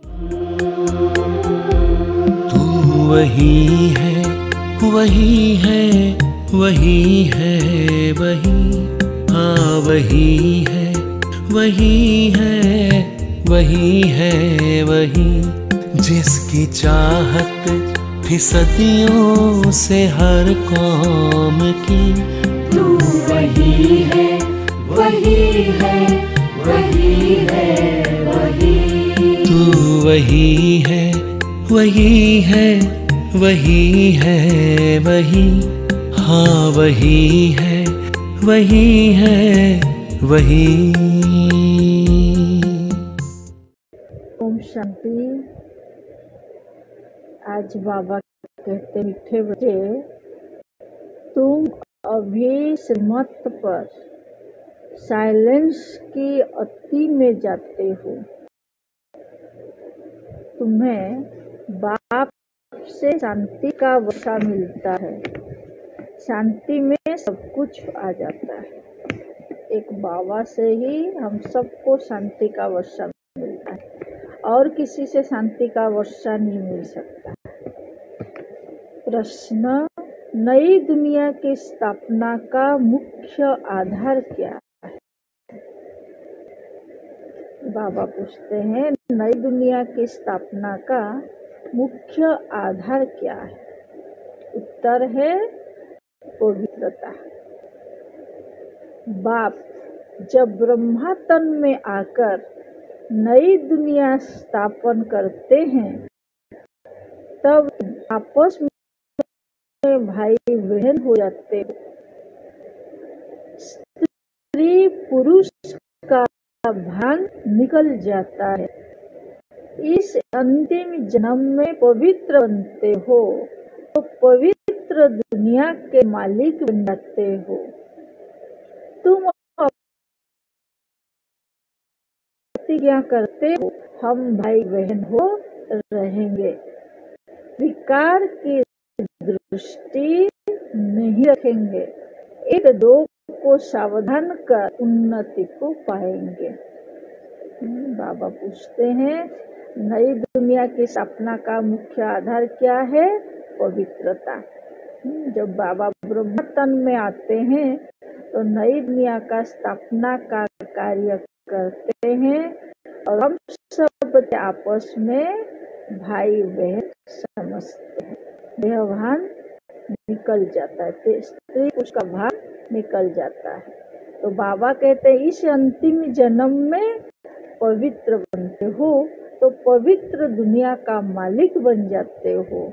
तू वही है, वही है, वही है, वही, हाँ वही है, वही है, वही है, वही जिसकी चाहत थी सदियों से हर कौम की। तू वही है, वही है, वही है, वही। तू वही है, वही है, वही है, वही, हाँ वही है, वही है, वही। ओम शांति। आज बाबा कहते मीठे बच्चे, तुम अभी श्रीमत पर साइलेंस की अति में जाते हो। तुम्हें बाप से शांति का वर्षा मिलता है। शांति में सब कुछ आ जाता है। एक बाबा से ही हम सबको शांति का वर्षा मिलता है और किसी से शांति का वर्षा नहीं मिल सकता। प्रश्न, नई दुनिया की स्थापना का मुख्य आधार क्या है? बाबा पूछते हैं, नई दुनिया की स्थापना का मुख्य आधार क्या है? उत्तर है पवित्रता। बाप जब ब्रह्मा तन में आकर नई दुनिया स्थापन करते हैं, तब आपस में भाई बहन हो जाते हैं। स्त्री पुरुष का भान निकल जाता है। इस अंतिम जन्म में पवित्र बनते हो तो पवित्र दुनिया के मालिक बन जाते हो। तुम प्रतिज्ञा करते हो, हम भाई बहन हो रहेंगे, विकार की दृष्टि नहीं रखेंगे, एक दो को सावधान कर उन्नति को पाएंगे। बाबा पूछते हैं, नई दुनिया की स्थापना का मुख्य आधार क्या है? पवित्रता। जब बाबा ब्रह्म तन में आते हैं तो नई दुनिया का स्थापना का कार्य करते हैं और हम सब आपस में भाई बहन समझते हैं। देहभान निकल जाता है, स्त्री पुरुष का भान निकल जाता है। तो बाबा कहते हैं, इस अंतिम जन्म में पवित्र बनते हो तो पवित्र दुनिया का मालिक बन जाते हो।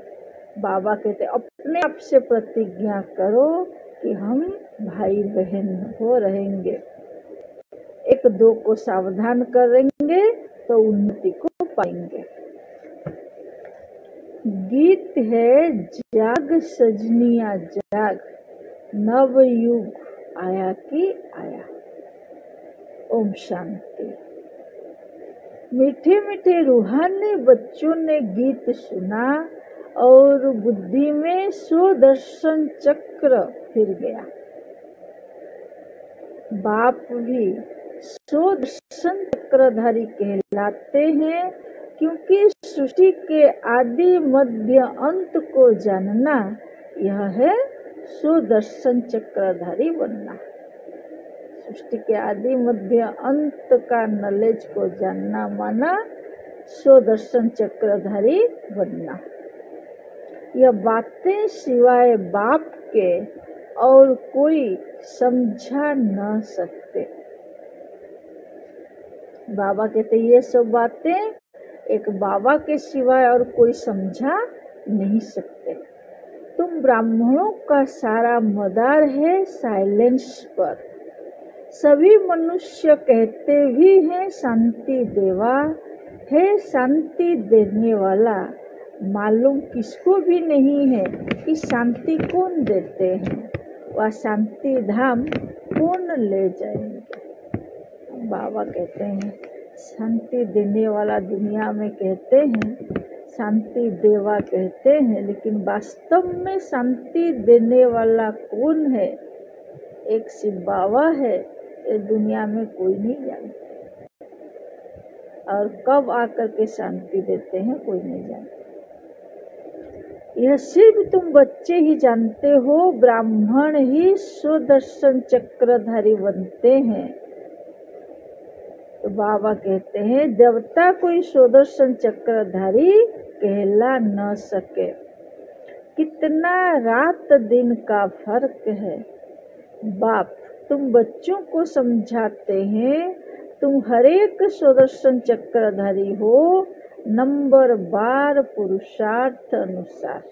बाबा कहते हैं, अपने आप से प्रतिज्ञा करो कि हम भाई बहन हो रहेंगे, एक दो को सावधान करेंगे तो उन्नति को पाएंगे। गीत है, जाग सजनिया जाग, नव युग आया कि आया। ओम शांति। मीठे मीठे रूहानी बच्चों ने गीत सुना और बुद्धि में स्वदर्शन चक्र फिर गया। बाप भी स्वदर्शन चक्रधारी कहलाते हैं, क्योंकि सृष्टि के आदि मध्य अंत को जानना यह है स्वदर्शन चक्रधारी बनना। सृष्टि के आदि मध्य अंत का नॉलेज को जानना माना स्वदर्शन चक्रधारी बनना। यह बातें सिवाय बाप के और कोई समझा न सकते। बाबा कहते ये सब बातें एक बाबा के सिवाय और कोई समझा नहीं सकते। तुम ब्राह्मणों का सारा मदार है साइलेंस पर। सभी मनुष्य कहते भी हैं शांति देवा है, शांति देने वाला। मालूम किसको भी नहीं है कि शांति कौन देते हैं, वह शांति धाम कौन ले जाएंगे। बाबा कहते हैं, शांति देने वाला दुनिया में कहते हैं, शांति देवा कहते हैं, लेकिन वास्तव में शांति देने वाला कौन है? एक शिव बाबा है, ये दुनिया में कोई नहीं जानता। और कब आकर के शांति देते हैं कोई नहीं जानता। यह सिर्फ तुम बच्चे ही जानते हो। ब्राह्मण ही सुदर्शन चक्रधारी बनते हैं। तो बाबा कहते हैं जब तक कोई सुदर्शन चक्रधारी कहला न सके। कितना रात दिन का फर्क है। बाप तुम बच्चों को समझाते हैं तुम हरेक सुदर्शन चक्रधारी हो नंबर 12 पुरुषार्थ अनुसार।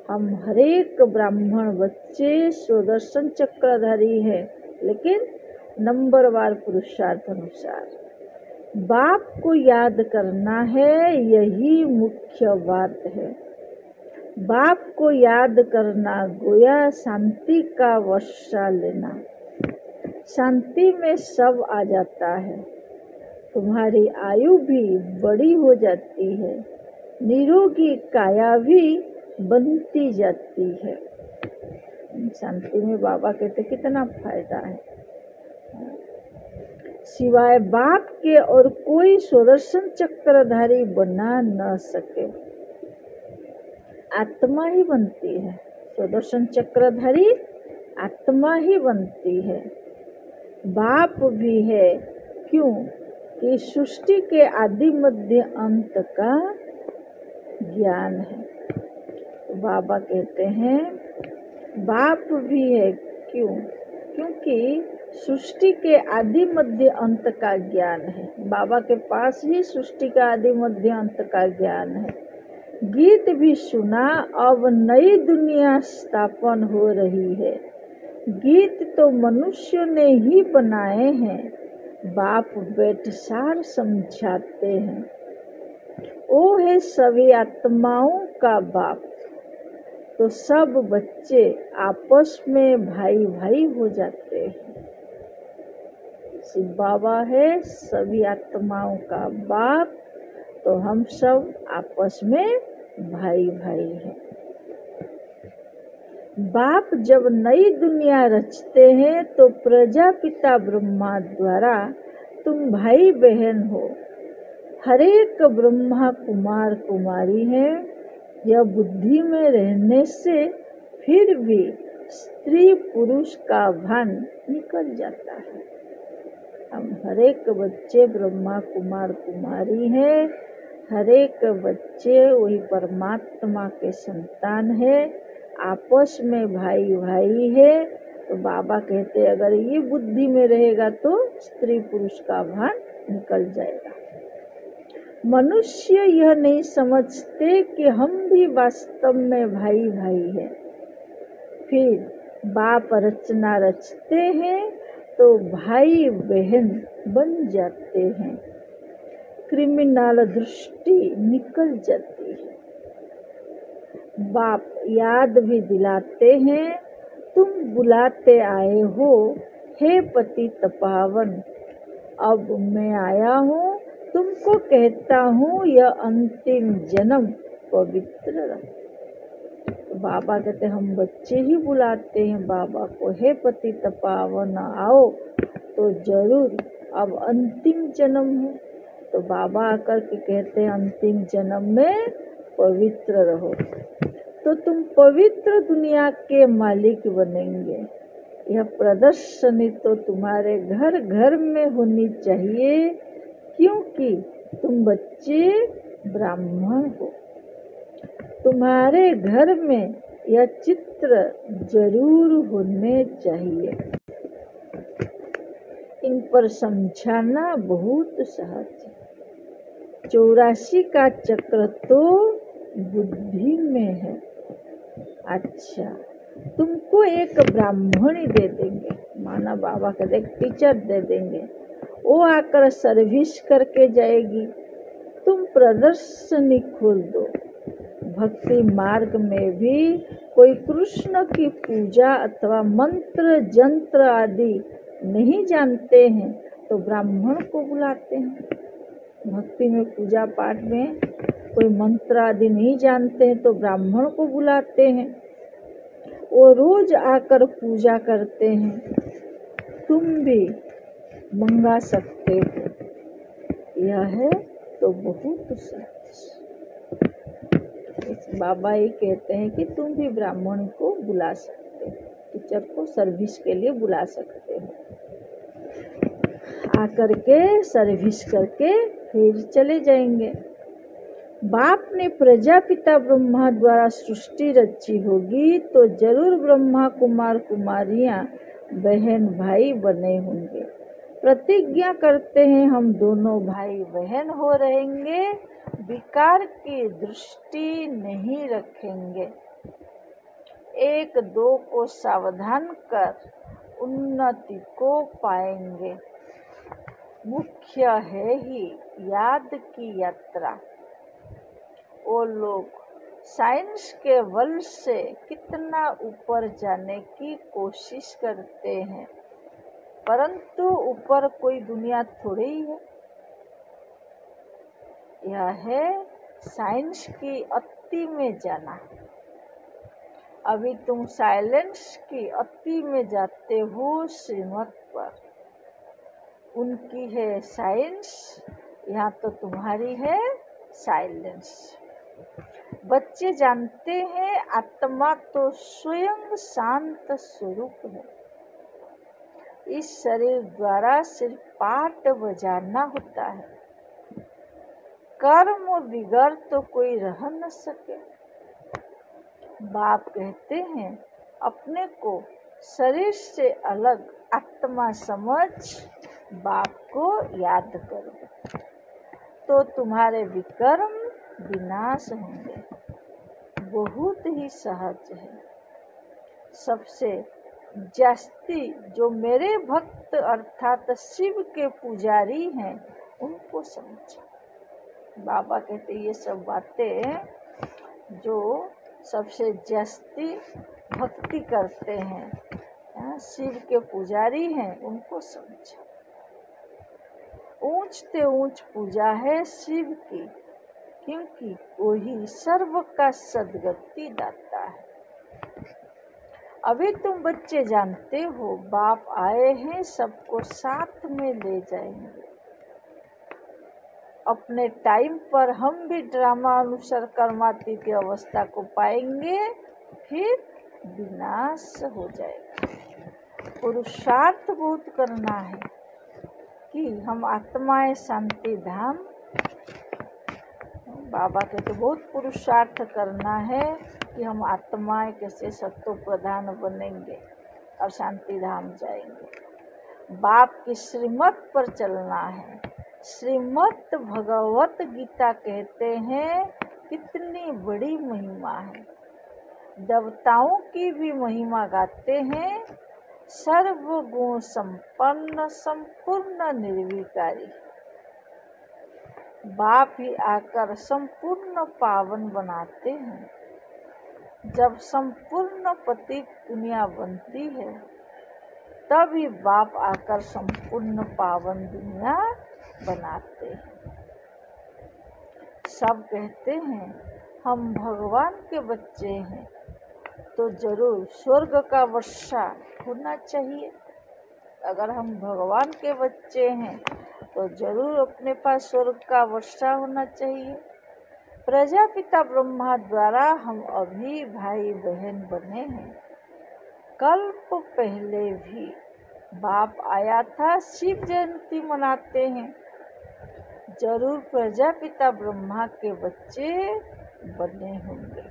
हम हरेक ब्राह्मण बच्चे सुदर्शन चक्रधारी हैं, लेकिन नंबर 12 पुरुषार्थ अनुसार। बाप को याद करना है, यही मुख्य बात है। बाप को याद करना गोया शांति का वर्षा लेना। शांति में सब आ जाता है। तुम्हारी आयु भी बड़ी हो जाती है, निरोगी काया भी बनती जाती है। शांति में बाबा कहते कितना फायदा है। सिवाय बाप के और कोई सुदर्शन चक्रधारी बना न सके। आत्मा ही बनती है। सुदर्शन चक्रधारी आत्मा ही बनती है। बाप भी है। क्यों? कि सृष्टि के आदि मध्य अंत का ज्ञान है। तो बाबा कहते हैं बाप भी है। क्यों? क्योंकि सृष्टि के आदि मध्य अंत का ज्ञान है। बाबा के पास ही सृष्टि का आदि मध्य अंत का ज्ञान है। गीत भी सुना, अब नई दुनिया स्थापन हो रही है। गीत तो मनुष्यों ने ही बनाए हैं। बाप बेटसार समझाते हैं। वो है सभी आत्माओं का बाप। तो सब बच्चे आपस में भाई भाई हो जाते हैं। शिव बाबा है सभी आत्माओं का बाप, तो हम सब आपस में भाई भाई हैं। बाप जब नई दुनिया रचते हैं तो प्रजापिता ब्रह्मा द्वारा तुम भाई बहन हो। हरेक ब्रह्मा कुमार कुमारी है। यह बुद्धि में रहने से फिर भी स्त्री पुरुष का भान निकल जाता है। हम हरेक बच्चे ब्रह्मा कुमार कुमारी हैं। हरेक बच्चे वही परमात्मा के संतान है। आपस में भाई भाई है। तो बाबा कहते अगर ये बुद्धि में रहेगा तो स्त्री पुरुष का भान निकल जाएगा। मनुष्य यह नहीं समझते कि हम भी वास्तव में भाई भाई हैं। फिर बाप रचना रचते हैं तो भाई बहन बन जाते हैं। क्रिमिनल दृष्टि निकल जाती है। बाप याद भी दिलाते हैं तुम बुलाते आए हो हे पति तपावन। अब मैं आया हूँ तुमको कहता हूँ यह अंतिम जन्म पवित्र रहो। बाबा कहते हम बच्चे ही बुलाते हैं बाबा को हे पति तपावन आओ, तो जरूर अब अंतिम जन्म है। तो बाबा आकर के कहते हैं अंतिम जन्म में पवित्र रहो, तो तुम पवित्र दुनिया के मालिक बनेंगे। यह प्रदर्शनी तो तुम्हारे घर घर में होनी चाहिए, क्योंकि तुम बच्चे ब्राह्मण हो। तुम्हारे घर में यह चित्र जरूर होने चाहिए। इन पर समझाना बहुत सहज है। 84 का चक्र तो बुद्धि में है। अच्छा, तुमको एक ब्राह्मणी दे देंगे, माना बाबा का एक टीचर दे देंगे। वो आकर सर्विस करके जाएगी। तुम प्रदर्शनी खोल दो। भक्ति मार्ग में भी कोई कृष्ण की पूजा अथवा मंत्र जंत्र आदि नहीं जानते हैं तो ब्राह्मण को बुलाते हैं। भक्ति में पूजा पाठ में कोई मंत्र आदि नहीं जानते हैं तो ब्राह्मण को बुलाते हैं। वो रोज आकर पूजा करते हैं। तुम भी मंगा सकते हो। यह है तो बहुत सच। इस बाबा ये कहते हैं कि तुम भी ब्राह्मण को बुला सकते हो, टीचर को सर्विस के लिए बुला सकते हो, आकर के सर्विस करके फिर चले जाएंगे। बाप ने प्रजापिता ब्रह्मा द्वारा सृष्टि रची होगी तो जरूर ब्रह्मा कुमार कुमारियां बहन भाई बने होंगे। प्रतिज्ञा करते हैं हम दोनों भाई बहन हो रहेंगे, विकार की दृष्टि नहीं रखेंगे, एक दो को सावधान कर उन्नति को पाएंगे। मुख्य है ही याद की यात्रा। वो लोग साइंस के बल से कितना ऊपर जाने की कोशिश करते हैं, परंतु ऊपर कोई दुनिया थोड़ी ही है। यह है साइंस की अति में जाना। अभी तुम साइलेंस की अति में जाते हो श्रीमत पर। उनकी है साइंस, यहाँ तो तुम्हारी है साइलेंस। बच्चे जानते हैं आत्मा तो स्वयं शांत स्वरूप है। इस शरीर द्वारा सिर्फ पाठ बजाना होता है, कर्म बिगड़ तो कोई रह न सके। बाप कहते हैं अपने को शरीर से अलग आत्मा समझ बाप को याद करो तो तुम्हारे विकर्म विनाश होंगे। बहुत ही सहज है। सबसे जास्ती जो मेरे भक्त अर्थात शिव के पुजारी हैं उनको समझो। बाबा कहते ये सब बातें जो सबसे जास्ती भक्ति करते हैं, शिव के पुजारी हैं, उनको समझो। ऊंच से ऊंच पूजा है शिव की, क्योंकि वही सर्व का सद्गति दाता है। अभी तुम बच्चे जानते हो बाप आए हैं सबको साथ में ले जाएंगे। अपने टाइम पर हम भी ड्रामा अनुसार कर्मातीत अवस्था को पाएंगे, फिर विनाश हो जाएगा। पुरुषार्थ बहुत करना है कि हम आत्माएं शांति धाम। बाबा के तो बहुत पुरुषार्थ करना है कि हम आत्माएं कैसे सत्व प्रधान बनेंगे और शांति धाम जाएंगे। बाप की श्रीमत पर चलना है। श्रीमत भगवत गीता कहते हैं कितनी बड़ी महिमा है। देवताओं की भी महिमा गाते हैं। सर्वगुण संपन्न संपूर्ण निर्विकारी बाप ही आकर संपूर्ण पावन बनाते हैं। जब संपूर्ण पतित दुनिया बनती है तभी बाप आकर संपूर्ण पावन दुनिया बनाते हैं। सब कहते हैं हम भगवान के बच्चे हैं तो जरूर स्वर्ग का वर्षा होना चाहिए। अगर हम भगवान के बच्चे हैं तो जरूर अपने पास स्वर्ग का वर्षा होना चाहिए। प्रजापिता ब्रह्मा द्वारा हम अभी भाई बहन बने हैं। कल्प पहले भी बाप आया था, शिव जयंती मनाते हैं। जरूर प्रजापिता ब्रह्मा के बच्चे बने होंगे।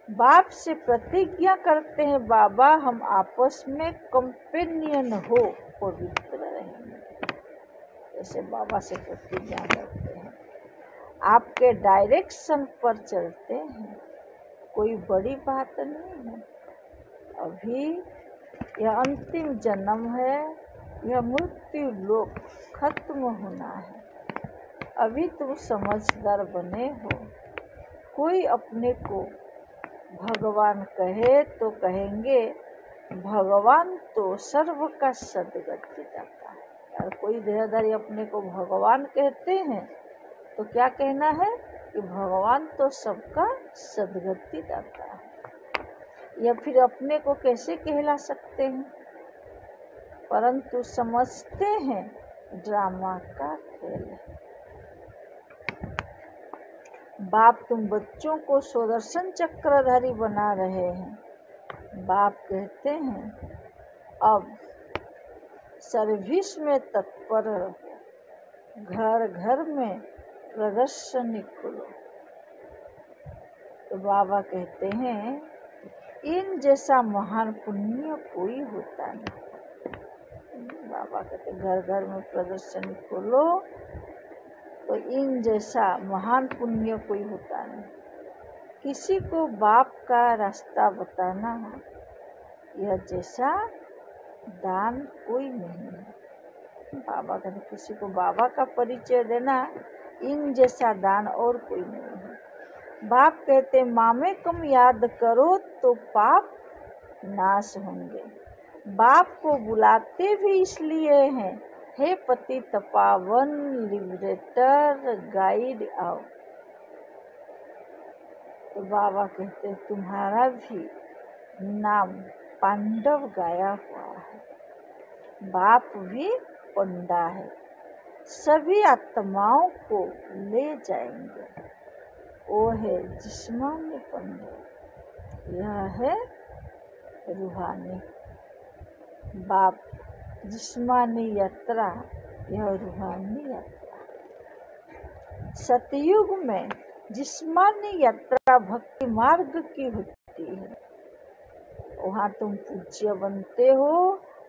बाप से प्रतिज्ञा करते हैं बाबा हम आपस में कंपेनियन हो, पवित्र रहेंगे। जैसे बाबा से प्रतिज्ञा करते हैं, आपके डायरेक्शन पर चलते हैं। कोई बड़ी बात नहीं है। अभी यह अंतिम जन्म है, यह मृत्यु लोक खत्म होना है। अभी तुम समझदार बने हो। कोई अपने को भगवान कहे तो कहेंगे भगवान तो सर्व का सद्गति दाता है। और कोई देहधारी अपने को भगवान कहते हैं तो क्या कहना है कि भगवान तो सबका सद्गति दाता है। या फिर अपने को कैसे कहला सकते हैं, परंतु समझते हैं ड्रामा का खेल बाप तुम बच्चों को सुदर्शन चक्रधारी बना रहे हैं। बाप कहते हैं अब सर्विस में तत्पर रहो, घर घर में प्रदर्शनी खोलो। तो बाबा कहते हैं इन जैसा महान पुण्य कोई होता नहीं। बाबा कहते घर घर में प्रदर्शनी खोलो, तो इन जैसा महान पुण्य कोई होता नहीं। किसी को बाप का रास्ता बताना यह जैसा दान कोई नहीं है। बाबा कहते किसी को बाबा का परिचय देना इन जैसा दान और कोई नहीं है। बाप कहते मामे कम याद करो तो पाप नाश होंगे। बाप को बुलाते भी इसलिए हैं, हे पति तपावन लिबरेटर गाइड आओ। तो बाबा कहते तुम्हारा भी नाम पांडव गाया हुआ है, बाप भी पंडा है, सभी आत्माओं को ले जाएंगे। वो है जिस्मानी पंडा, यह है रूहानी। बाप जिस्मानी यात्रा, यह रूहानी यात्रा। सतयुग में जिस्मानी यात्रा भक्ति मार्ग की होती है, वहाँ तुम पूज्य बनते हो।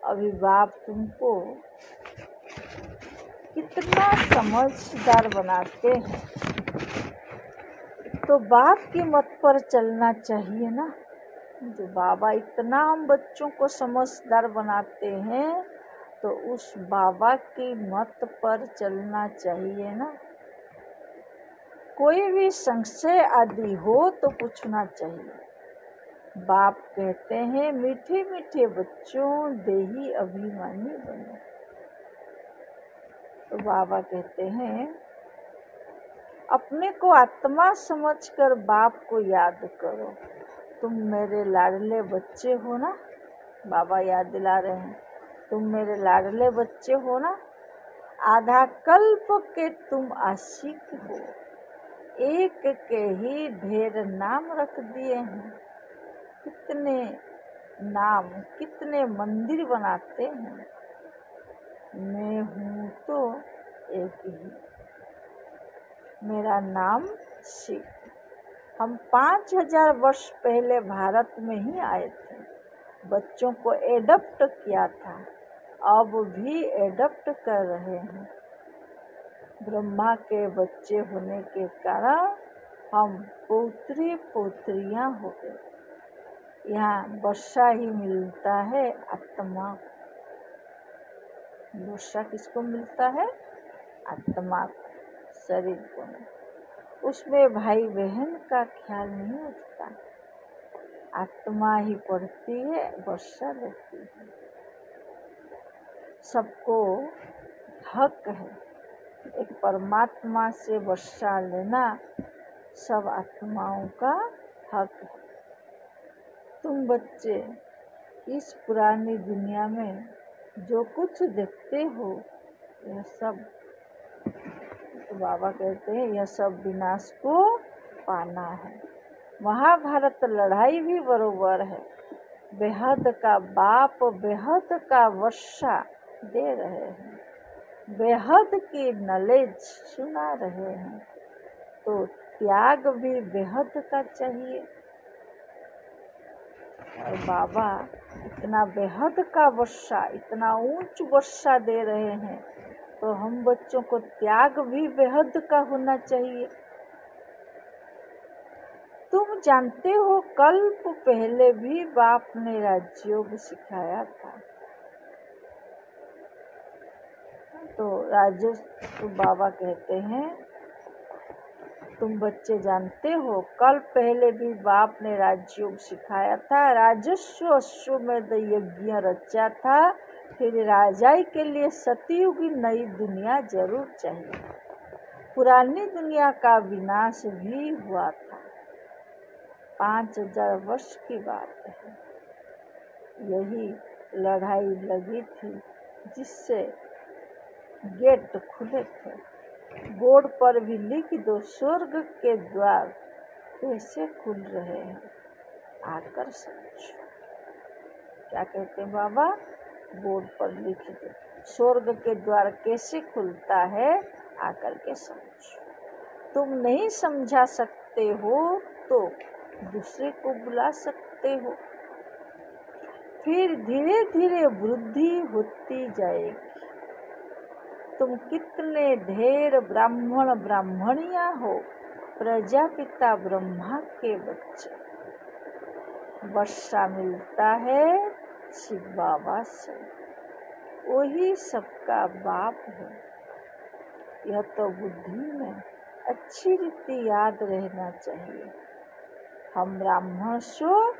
अभी बाप तुमको कितना समझदार बनाते हैं, तो बाप की मत पर चलना चाहिए ना। जो बाबा इतना हम बच्चों को समझदार बनाते हैं, तो उस बाबा की मत पर चलना चाहिए ना। कोई भी संशय आदि हो तो पूछना चाहिए। बाप कहते हैं मीठे मीठे बच्चों देही अभिमानी बनो। तो बाबा कहते हैं अपने को आत्मा समझकर बाप को याद करो। तुम मेरे लाडले बच्चे हो ना, बाबा याद दिला रहे हैं, तुम मेरे लाडले बच्चे हो ना। आधा कल्प के तुम आशिक हो, एक के ही ढेर नाम रख दिए हैं। कितने नाम, कितने मंदिर बनाते हैं। मैं हूँ तो एक ही, मेरा नाम शिव। हम 5000 वर्ष पहले भारत में ही आए थे, बच्चों को एडप्ट किया था, अब भी एडप्ट कर रहे हैं। ब्रह्मा के बच्चे होने के कारण हम पौत्री पौत्रियां हो गए। यहाँ वर्षा ही मिलता है आत्मा। वर्षा किसको मिलता है? आत्मा को, शरीर को नहीं। उसमें भाई बहन का ख्याल नहीं उठता, आत्मा ही पढ़ती है, वर्षा रहती है। सबको हक है एक परमात्मा से वर्षा लेना, सब आत्माओं का हक है। तुम बच्चे इस पुरानी दुनिया में जो कुछ देखते हो, यह सब, तो बाबा कहते हैं यह सब विनाश को पाना है। महाभारत लड़ाई भी बरोबर है। बेहद का बाप बेहद का वर्षा दे रहे हैं, बेहद की नॉलेज सुना रहे हैं, तो त्याग भी बेहद का चाहिए। और बाबा इतना बेहद का वर्षा, इतना ऊंच वर्षा दे रहे हैं, तो हम बच्चों को त्याग भी बेहद का होना चाहिए। तुम जानते हो कल्प पहले भी बाप ने राजयोग सिखाया था। तो राजस्व बाबा कहते हैं तुम बच्चे जानते हो कल पहले भी बाप ने राजयोग सिखाया था, राजस्व अश्वमेध यज्ञ रचा था, फिर राजाई के लिए सतयुग की नई दुनिया जरूर चाहिए। पुरानी दुनिया का विनाश भी हुआ था, 5000 वर्ष की बात है। यही लड़ाई लगी थी जिससे गेट खुले थे। बोर्ड पर भी लिख दो, स्वर्ग के द्वार कैसे खुल रहे हैं, आकर समझो। क्या कहते हैं बाबा? बोर्ड पर लिख दो, स्वर्ग के द्वार कैसे खुलता है, आकर के समझो। तुम नहीं समझा सकते हो तो दूसरे को बुला सकते हो, फिर धीरे धीरे वृद्धि होती जाएगी। तुम कितने ढेर ब्राह्मण ब्राह्मणियां हो, प्रजापिता ब्रह्मा के बच्चे। वर्षा मिलता है शिव बाबा से, वही सबका बाप है। यह तो बुद्धि में अच्छी रीति याद रहना चाहिए। हम ब्राह्मण सो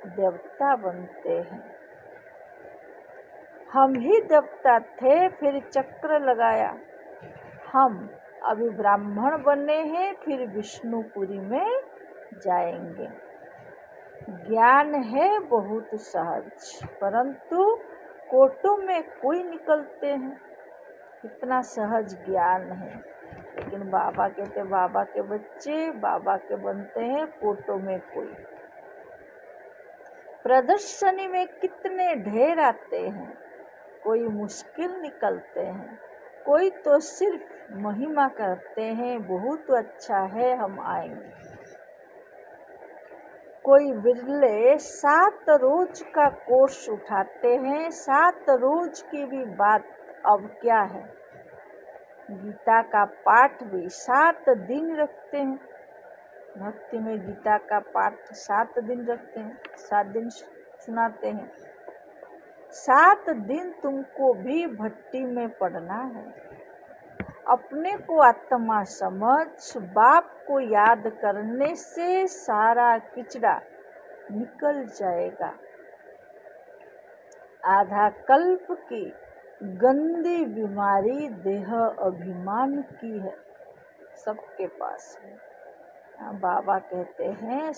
देवता बनते हैं। हम ही देवता थे, फिर चक्र लगाया। हम अभी ब्राह्मण बने हैं, फिर विष्णुपुरी में जाएंगे। ज्ञान है बहुत सहज, परंतु कोटों में कोई निकलते हैं। कितना सहज ज्ञान है, लेकिन बाबा कहते बाबा के बच्चे बाबा के बनते हैं, कोटों में कोई। प्रदर्शनी में कितने ढेर आते हैं, कोई मुश्किल निकलते हैं, कोई तो सिर्फ महिमा करते हैं, बहुत अच्छा है हम आएंगे। कोई बिरले 7 रोज का कोर्स उठाते हैं। 7 रोज की भी बात अब क्या है। गीता का पाठ भी 7 दिन रखते हैं। भक्ति में गीता का पाठ 7 दिन रखते हैं, 7 दिन सुनाते हैं। 7 दिन तुमको भी भट्टी में पड़ना है। अपने को आत्मा समझ, बाप को याद करने से सारा किचड़ा निकल जाएगा। आधा कल्प की गंदी बीमारी देह अभिमान की है, सबके पास है। बाबा कहते हैं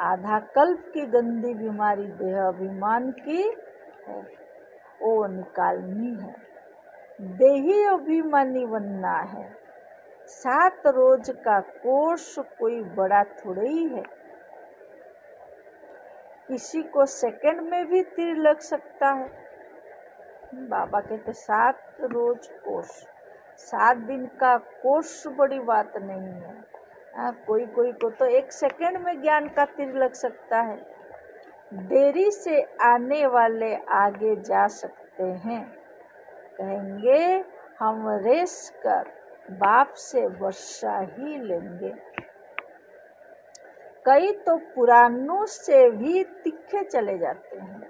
आधा कल्प की गंदी बीमारी देह अभिमान की है, वो निकालनी है। देही अभिमानी बनना है। 7 रोज का कोर्स कोई बड़ा थोड़ा ही है। किसी को सेकंड में भी तीर लग सकता है। बाबा कहते 7 रोज कोर्स, 7 दिन का कोर्स बड़ी बात नहीं है। कोई को तो 1 सेकंड में ज्ञान का तीर लग सकता है। देरी से आने वाले आगे जा सकते हैं, कहेंगे हम रेस कर बाप से वर्षा ही लेंगे। कई तो पुरानों से भी तिखे चले जाते हैं,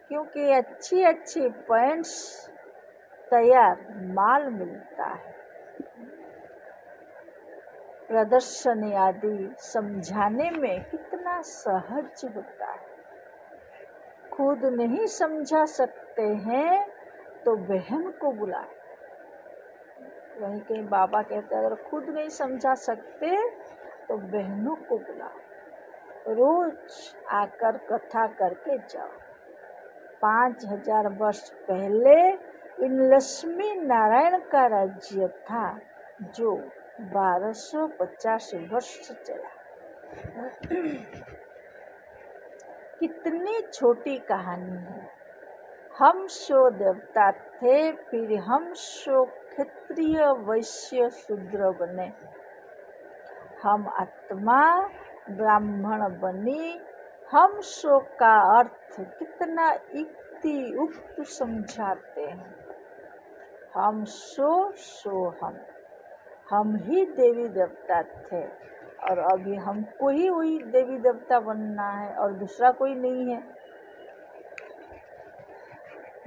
क्योंकि अच्छी अच्छी पैंट्स तैयार माल मिलता है। प्रदर्शनी आदि समझाने में कितना सहज होता है। खुद नहीं समझा सकते हैं तो बहन को बुलाए। वहीं कहीं बाबा कहते हैं अगर खुद नहीं समझा सकते तो बहनों को बुलाओ, रोज आकर कथा करके जाओ। 5000 वर्ष पहले इन लक्ष्मी नारायण का राज्य था, जो 1250 वर्ष चला। कितनी छोटी कहानी है। हम सो देवता थे, फिर हम सो क्षत्रिय वैश्य शूद्र बने। हम आत्मा ब्राह्मण बनी। हम सो का अर्थ कितना युक्ति उक्त समझाते हैं। हम सो हम ही देवी देवता थे, और अभी हमको ही वही देवी देवता बनना है और दूसरा कोई नहीं है।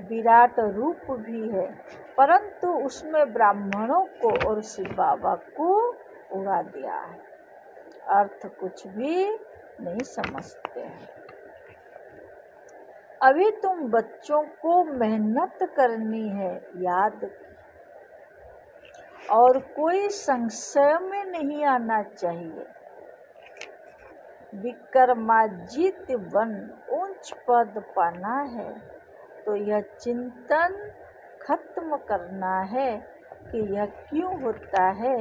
विराट रूप भी है, परंतु उसमें ब्राह्मणों को और शिव बाबा को उड़ा दिया है। अर्थ कुछ भी नहीं समझते हैं। अभी तुम बच्चों को मेहनत करनी है, याद, और कोई संशय में नहीं आना चाहिए। विक्रमाजित बन उच्च पद पाना है, तो यह चिंतन खत्म करना है कि यह क्यों होता है,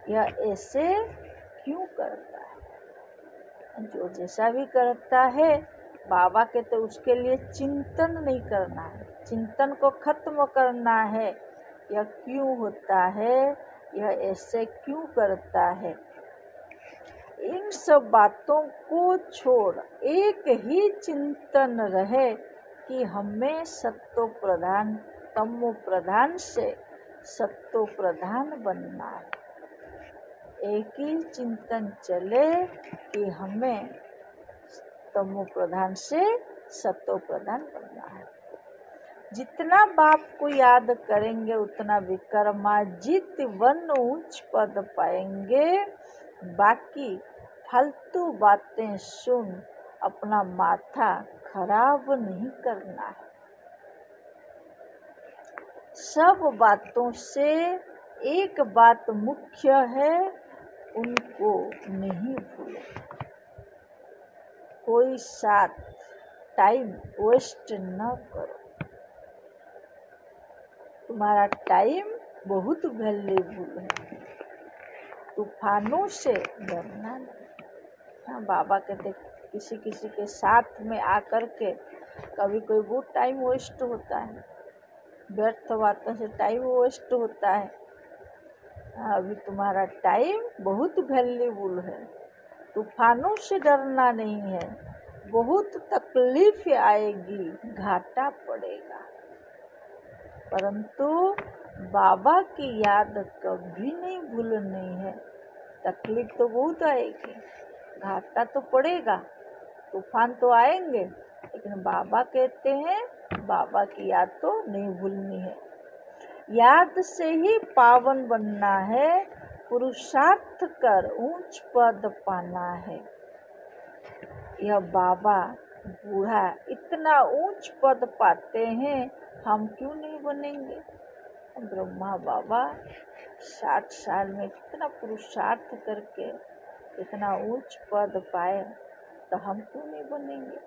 यह ऐसे क्यों करता है। जो जैसा भी करता है बाबा के तो उसके लिए चिंतन नहीं करना है, चिंतन को खत्म करना है। यह क्यों होता है, यह ऐसे क्यों करता है, इन सब बातों को छोड़ एक ही चिंतन रहे कि हमें सत्तो प्रधान तमो प्रधान से सत्तो प्रधान बनना है। एक ही चिंतन चले कि हमें तमो प्रधान से सत्तो प्रधान बनना है। जितना बाप को याद करेंगे उतना विक्रमाजित वन उच्च पद पाएंगे। बाकी फालतू बातें सुन अपना माथा खराब नहीं करना है। सब बातों से एक बात मुख्य है, उनको नहीं भूलो। कोई साथ टाइम वेस्ट न करो। तुम्हारा टाइम बहुत वैल्यूबल है। तूफानों से डरना नहीं। हाँ, बाबा कहते किसी किसी के साथ में आकर के कभी कोई बहुत टाइम वेस्ट होता है, व्यर्थ बातों से टाइम वेस्ट होता है। अभी तुम्हारा टाइम बहुत वैल्यूबल है। तूफानों से डरना नहीं है। बहुत तकलीफ आएगी, घाटा पड़ेगा, परंतु बाबा की याद कभी नहीं भूलनी है। तकलीफ तो बहुत आएगी, घाटा तो पड़ेगा, तूफान तो आएंगे, लेकिन बाबा कहते हैं बाबा की याद तो नहीं भूलनी है। याद से ही पावन बनना है, पुरुषार्थ कर ऊंच पद पाना है। यह बाबा बूढ़ा इतना ऊंच पद पाते हैं, हम क्यों नहीं बनेंगे। ब्रह्मा बाबा 60 साल में कितना पुरुषार्थ करके इतना ऊंच पद पाए, तो हम क्यों नहीं बनेंगे,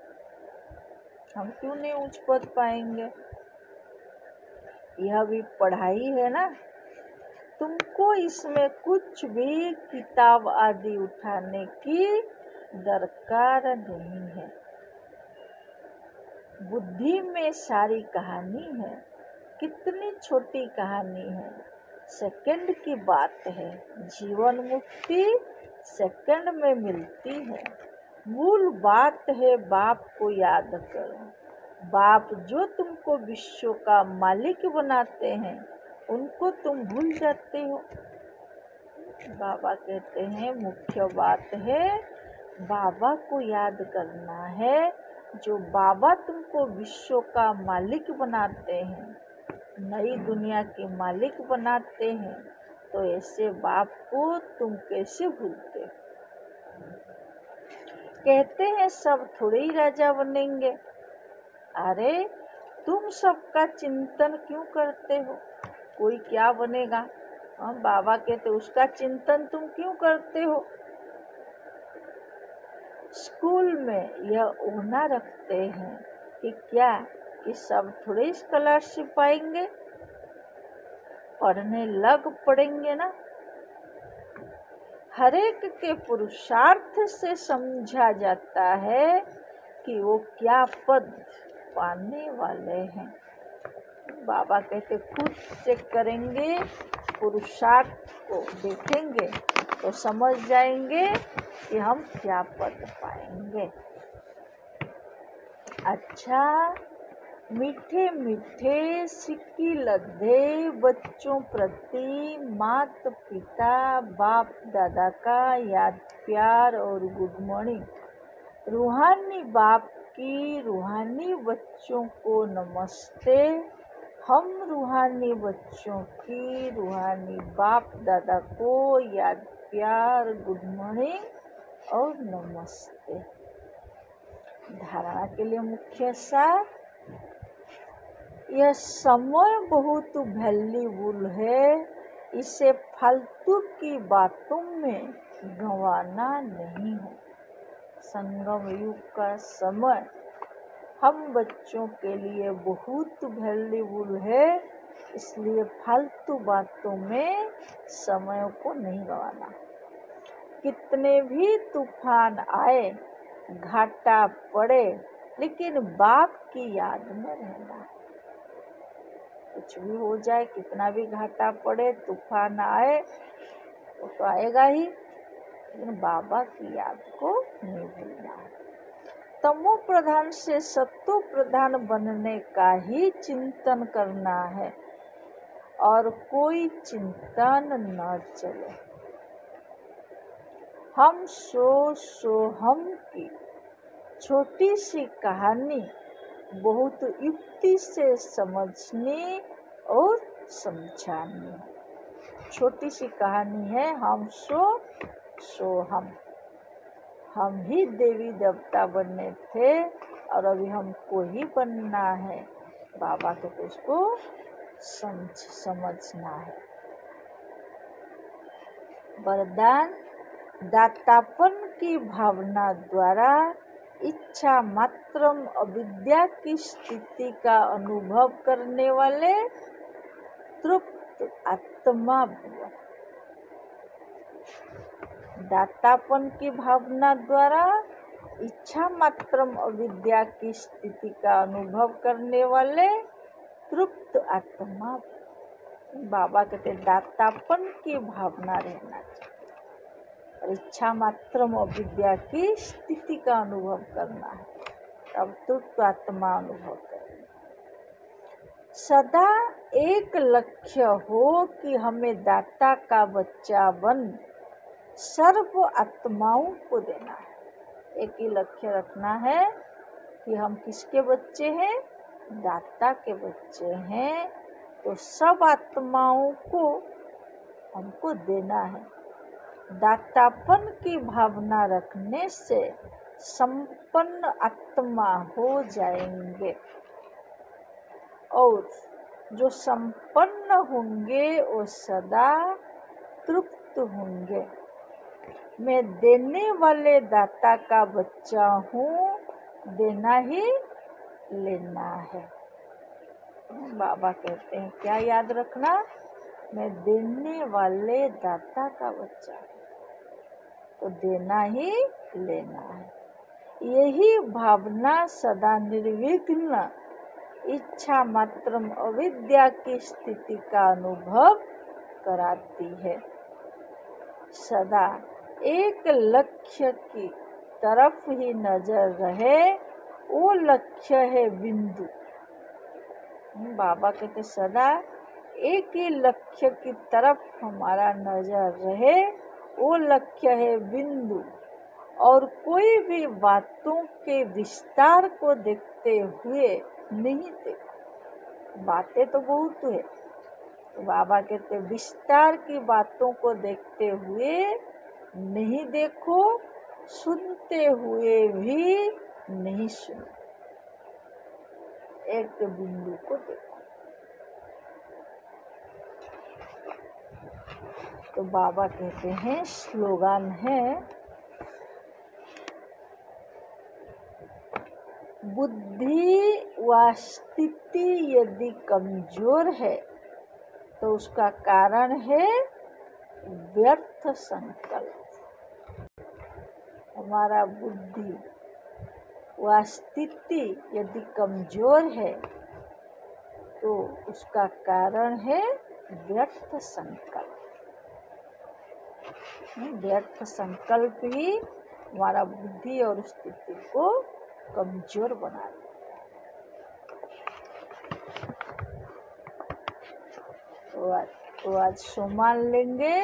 हम क्यों नहीं ऊंच पद पाएंगे। यह भी पढ़ाई है ना। तुमको इसमें कुछ भी किताब आदि उठाने की दरकार नहीं है। बुद्धि में सारी कहानी है। कितनी छोटी कहानी है, सेकंड की बात है। जीवन मुक्ति सेकंड में मिलती है। मूल बात है बाप को याद करो। बाप जो तुमको विश्व का मालिक बनाते हैं, उनको तुम भूल जाते हो। बाबा कहते हैं मुख्य बात है बाबा को याद करना है। जो बाबा तुमको विश्व का मालिक बनाते हैं, नई दुनिया के मालिक बनाते हैं, तो ऐसे बाप को तुम कैसे भूलते हो। कहते हैं सब थोड़े ही राजा बनेंगे। अरे तुम सबका चिंतन क्यों करते हो, कोई क्या बनेगा। हम बाबा कहते उसका चिंतन तुम क्यों करते हो। स्कूल में यह ओना रखते हैं कि क्या कि सब थोड़े स्कॉलरशिप पाएंगे, पढ़ने लग पड़ेंगे ना। हरेक के पुरुषार्थ से समझा जाता है कि वो क्या पद पाने वाले हैं। बाबा कहते खुद से करेंगे, पुरुषार्थ को देखेंगे तो समझ जाएंगे कि हम क्या पद पाएंगे। अच्छा, मीठे मीठे सिक्की लद्दे बच्चों प्रति मात पिता बाप दादा का याद प्यार और गुड मॉर्निंग। रूहानी बाप की रूहानी बच्चों को नमस्ते। हम रूहानी बच्चों की रूहानी बाप दादा को याद प्यार गुड मॉर्निंग और नमस्ते। धारणा के लिए मुख्य सार, यह समय बहुत वैल्यूबल है। इसे फालतू की बातों में गंवाना नहीं है। संगम युग का समय हम बच्चों के लिए बहुत वैल्यूबल है। इसलिए फालतू बातों में समय को नहीं गंवाना। कितने भी तूफान आए, घाटा पड़े, लेकिन बाप की याद में रहना। कुछ भी हो जाए, कितना भी घाटा पड़े, तूफान आए, वो तो आएगा ही, लेकिन बाबा की याद को नहीं भूलना है। तमो प्रधान से सत्तो प्रधान बनने का ही चिंतन करना है और कोई चिंतन न चले। हम सो हम की छोटी सी कहानी बहुत युक्ति से समझनी और समझानी है। छोटी सी कहानी है, हम सो हम ही देवी देवता बनने थे और अभी हमको ही बनना है। बाबा को तो उसको समझना है। वरदान, दातापन की भावना द्वारा इच्छा मात्रम अविद्या की स्थिति का अनुभव करने वाले तृप्त आत्मा भव। दातापन की भावना द्वारा इच्छा मात्रम अविद्या की स्थिति का अनुभव करने वाले तृप्त आत्मा। बाबा कहते दातापन की भावना रहना चाहिए और इच्छा मात्रम अविद्या की स्थिति का अनुभव करना है, तब तृप्त आत्मा अनुभव करें। सदा एक लक्ष्य हो कि हमें दाता का बच्चा बन सर्व आत्माओं को देना है। एक ही लक्ष्य रखना है कि हम किसके बच्चे हैं, दाता के बच्चे हैं, तो सब आत्माओं को हमको देना है। दातापन की भावना रखने से संपन्न आत्मा हो जाएंगे और जो संपन्न होंगे वो सदा तृप्त होंगे। मैं देने वाले दाता का बच्चा हूँ, देना ही लेना है। बाबा कहते हैं क्या याद रखना, मैं देने वाले दाता का बच्चा हूँ, तो देना ही लेना है। यही भावना सदा निर्विघ्न इच्छा मात्रम अविद्या की स्थिति का अनुभव कराती है। सदा एक लक्ष्य की तरफ ही नजर रहे, वो लक्ष्य है बिंदु। बाबा कहते सदा एक ही लक्ष्य की तरफ हमारा नजर रहे, वो लक्ष्य है बिंदु। और कोई भी बातों के विस्तार को देखते हुए नहीं देखो। बातें तो बहुत है, तो बाबा कहते विस्तार की बातों को देखते हुए नहीं देखो, सुनते हुए भी नहीं सुनो, एक बिंदु को देखो। तो बाबा कहते हैं, स्लोगन है, बुद्धि व स्थिति यदि कमजोर है तो उसका कारण है व्यर्थ संकल्प। हमारा बुद्धि व स्थिति यदि कमजोर है तो उसका कारण है व्यर्थ संकल्प। व्यर्थ संकल्प ही हमारा बुद्धि और स्थिति को कमजोर बना देता है। तो आज सोमान लेंगे,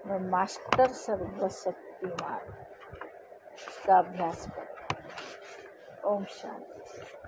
मैं मास्टर सर्वशक्तिमान, इसका अभ्यास करें। ओम शांति।